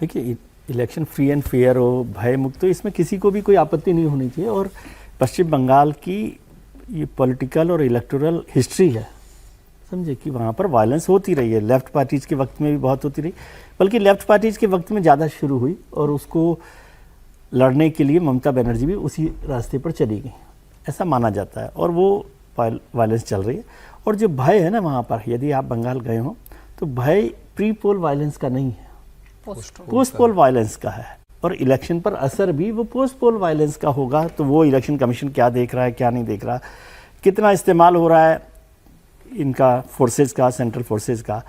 देखिए, election free and fair हो, भय मुक्त, तो इसमें किसी को भी कोई आपत्ति नहीं होनी चाहिए। और पश्चिम बंगाल की ये पॉलिटिकल और इलेक्टोरल हिस्ट्री है, समझे, कि वहाँ पर वायलेंस होती रही है। लेफ्ट पार्टीज़ के वक्त में भी बहुत होती रही, बल्कि लेफ्ट पार्टीज़ के वक्त में ज़्यादा शुरू हुई, और उसको लड़ने के लिए ममता बनर्जी भी उसी रास्ते पर चली गई, ऐसा माना जाता है। और वो वायलेंस चल रही है। और जो भय है ना वहाँ पर, यदि आप बंगाल गए हो तो भय प्री पोल वायलेंस का नहीं है, पोस्ट पोल वायलेंस का है। और इलेक्शन पर असर भी वो पोस्ट पोल वायलेंस का होगा। तो वो इलेक्शन कमीशन क्या देख रहा है, क्या नहीं देख रहा, कितना इस्तेमाल हो रहा है इनका फोर्सेस का, सेंट्रल फोर्सेस का,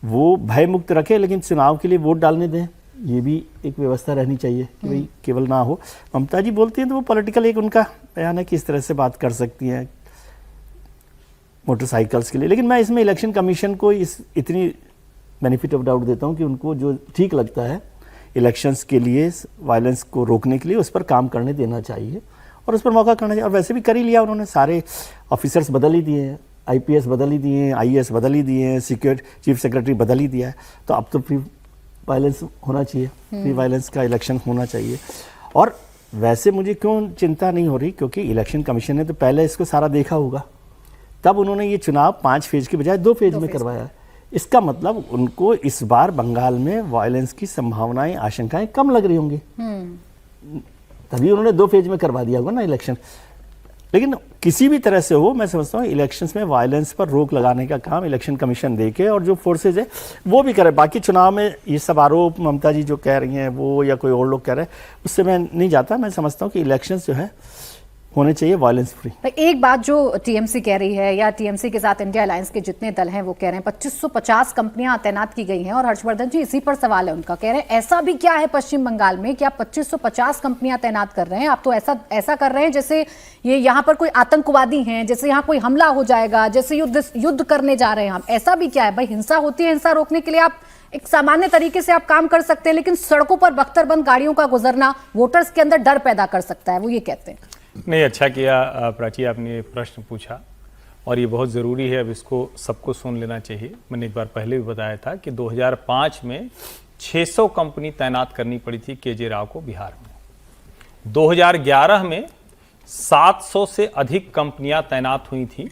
वो भय मुक्त रखे, लेकिन चुनाव के लिए वोट डालने दें, ये भी एक व्यवस्था रहनी चाहिए कि भाई केवल ना हो। ममता जी बोलती हैं तो वो पॉलिटिकल एक उनका बयान है कि इस तरह से बात कर सकती हैं मोटरसाइकिल्स के लिए। लेकिन मैं इसमें इलेक्शन कमीशन को इतनी बेनिफिट ऑफ डाउट देता हूं कि उनको जो ठीक लगता है इलेक्शंस के लिए, वायलेंस को रोकने के लिए, उस पर काम करने देना चाहिए और उस पर मौका करना चाहिए। और वैसे भी कर ही लिया उन्होंने, सारे ऑफिसर्स बदल ही दिए हैं, IPS बदल ही दिए हैं, IAS बदल ही दिए हैं, चीफ सेक्रेटरी बदल ही दिया है। तो अब तो फ्री वायलेंस होना चाहिए, फ्री वायलेंस का इलेक्शन होना चाहिए। और वैसे मुझे क्यों चिंता नहीं हो रही, क्योंकि इलेक्शन कमीशन ने तो पहले इसको सारा देखा होगा, तब उन्होंने ये चुनाव 5 फेज के बजाय 2 फेज में करवाया है। इसका मतलब उनको इस बार बंगाल में वायलेंस की संभावनाएं, आशंकाएं कम लग रही होंगी, तभी उन्होंने 2 फेज में करवा दिया होगा ना इलेक्शन। लेकिन किसी भी तरह से हो, मैं समझता हूँ इलेक्शंस में वायलेंस पर रोक लगाने का काम इलेक्शन कमीशन देखे, और जो फोर्सेज है वो भी करे। बाकी चुनाव में ये सब आरोप ममता जी जो कह रही हैं वो, या कोई और लोग कह रहे हैं, उससे मैं नहीं जाता। मैं समझता हूँ कि इलेक्शंस जो है होने चाहिए वायलेंस फ्री। एक बात जो TMC कह रही है, या TMC के साथ इंडिया अलायंस के जितने दल हैं वो कह रहे हैं 2550 कंपनियां तैनात की गई हैं, और हर्षवर्धन जी इसी पर सवाल है उनका, कह रहे हैं ऐसा भी क्या है पश्चिम बंगाल में कि आप 2550 कंपनियां तैनात कर रहे हैं? आप तो ऐसा कर रहे हैं जैसे ये यहाँ पर कोई आतंकवादी हैं, जैसे यहाँ कोई हमला हो जाएगा, जैसे युद्ध करने जा रहे हैं हम। ऐसा भी क्या है भाई? हिंसा होती है, हिंसा रोकने के लिए आप एक सामान्य तरीके से आप काम कर सकते हैं, लेकिन सड़कों पर बख्तरबंद गाड़ियों का गुजरना वोटर्स के अंदर डर पैदा कर सकता है, वो ये कहते हैं। नहीं, अच्छा किया प्राची आपने प्रश्न पूछा, और ये बहुत ज़रूरी है, अब इसको सबको सुन लेना चाहिए। मैंने एक बार पहले भी बताया था कि 2005 में 600 कंपनी तैनात करनी पड़ी थी KJ राव को बिहार में। 2011 में 700 से अधिक कंपनियां तैनात हुई थी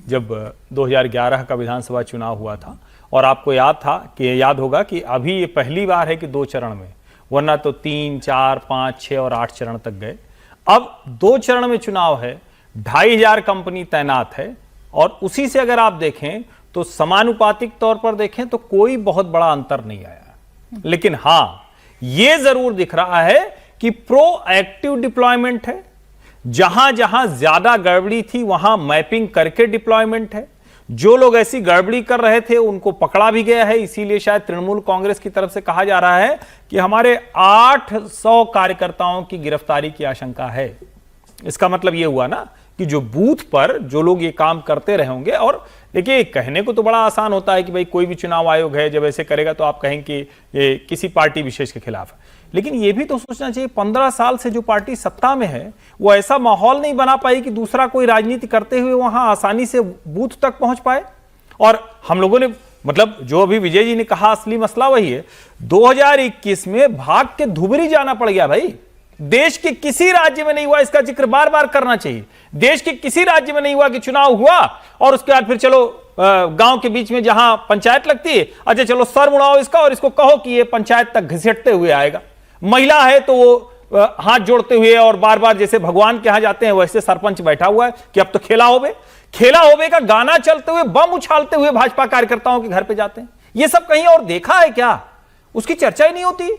जब 2011 का विधानसभा चुनाव हुआ था। और आपको याद होगा कि अभी ये पहली बार है कि 2 चरण में, वरना तो 3, 4, 5, 6 और 8 चरण तक गए। अब 2 चरण में चुनाव है, 2500 कंपनी तैनात है, और उसी से अगर आप देखें तो समानुपातिक तौर पर देखें तो कोई बहुत बड़ा अंतर नहीं आया। लेकिन हां, यह जरूर दिख रहा है कि प्रोएक्टिव डिप्लॉयमेंट है। जहां जहां ज्यादा गड़बड़ी थी वहां मैपिंग करके डिप्लॉयमेंट है। जो लोग ऐसी गड़बड़ी कर रहे थे उनको पकड़ा भी गया है। इसीलिए शायद तृणमूल कांग्रेस की तरफ से कहा जा रहा है कि हमारे 800 कार्यकर्ताओं की गिरफ्तारी की आशंका है। इसका मतलब यह हुआ ना कि जो बूथ पर जो लोग ये काम करते रहे होंगे। और देखिए, कहने को तो बड़ा आसान होता है कि भाई कोई भी चुनाव आयोग है, जब ऐसे करेगा तो आप कहें कि ये किसी पार्टी विशेष के खिलाफ है। लेकिन यह भी तो सोचना चाहिए, 15 साल से जो पार्टी सत्ता में है वो ऐसा माहौल नहीं बना पाई कि दूसरा कोई राजनीति करते हुए वहां आसानी से बूथ तक पहुंच पाए। और हम लोगों ने, मतलब जो अभी विजय जी ने कहा, असली मसला वही है। 2021 में भाग के धुबरी जाना पड़ गया भाई। देश के किसी राज्य में नहीं हुआ, इसका जिक्र बार बार करना चाहिए। देश के किसी राज्य में नहीं हुआ कि चुनाव हुआ और उसके बाद फिर चलो गांव के बीच में जहां पंचायत लगती है, अच्छा चलो सर मुड़ाओ इसका और इसको कहो कि ये पंचायत तक घसीटते हुए आएगा। महिला है तो वो हाथ जोड़ते हुए और बार बार जैसे भगवान के यहां जाते हैं वैसे सरपंच बैठा हुआ है कि अब तो खेला होबे का गाना चलते हुए, बम उछालते हुए भाजपा कार्यकर्ताओं के घर पे जाते हैं। ये सब कहीं और देखा है क्या? उसकी चर्चा ही नहीं होती।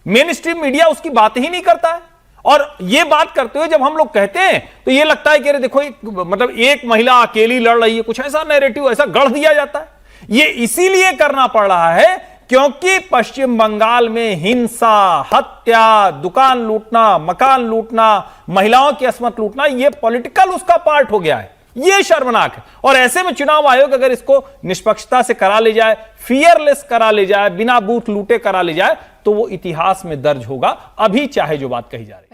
मेन स्ट्रीम मीडिया उसकी बात ही नहीं करता है। और ये बात करते हुए जब हम लोग कहते हैं तो ये लगता है कि अरे देखो, मतलब एक महिला अकेली लड़ रही है, कुछ ऐसा नैरेटिव ऐसा गढ़ दिया जाता है। ये इसीलिए करना पड़ रहा है क्योंकि पश्चिम बंगाल में हिंसा, हत्या, दुकान लूटना, मकान लूटना, महिलाओं की असमत लूटना, ये पॉलिटिकल उसका पार्ट हो गया है। ये शर्मनाक है। और ऐसे में चुनाव आयोग अगर इसको निष्पक्षता से करा ले जाए, फियरलेस करा ले जाए, बिना बूथ लूटे करा ले जाए, तो वो इतिहास में दर्ज होगा, अभी चाहे जो बात कही जा रही है।